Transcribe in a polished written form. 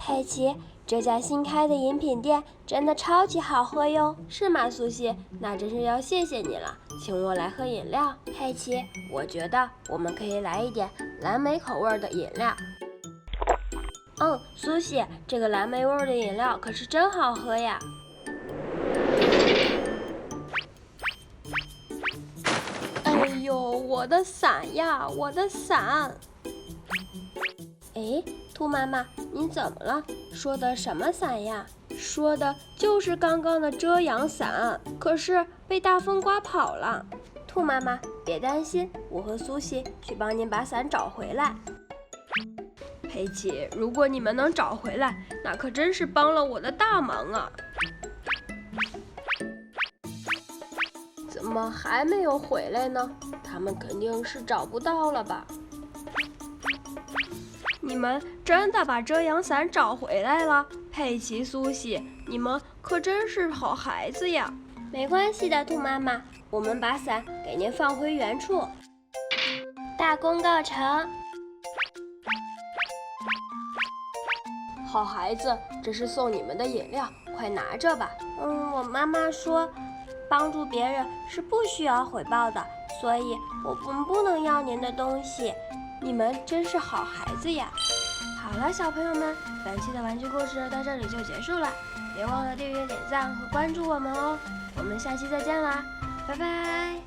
佩奇，这家新开的饮品店真的超级好喝哟，是吗，苏西？那真是要谢谢你了，请我来喝饮料。佩奇，我觉得我们可以来一点蓝莓口味的饮料。苏西，这个蓝莓味的饮料可是真好喝呀。哎呦，我的伞呀，我的伞！哎，兔妈妈，你怎么了？说的什么伞呀？说的就是刚刚的遮阳伞，可是被大风刮跑了。兔妈妈，别担心，我和苏西去帮您把伞找回来。佩奇，如果你们能找回来，那可真是帮了我的大忙啊！怎么还没有回来呢？他们肯定是找不到了吧？你们真的把遮阳伞找回来了？佩奇、苏西，你们可真是好孩子呀！没关系的，兔妈妈，我们把伞给您放回原处。大功告成！好孩子，这是送你们的饮料，快拿着吧。我妈妈说，帮助别人是不需要回报的，所以我们不能要您的东西。你们真是好孩子呀！好了，小朋友们，本期的玩具故事到这里就结束了，别忘了订阅、点赞和关注我们哦。我们下期再见啦，拜拜。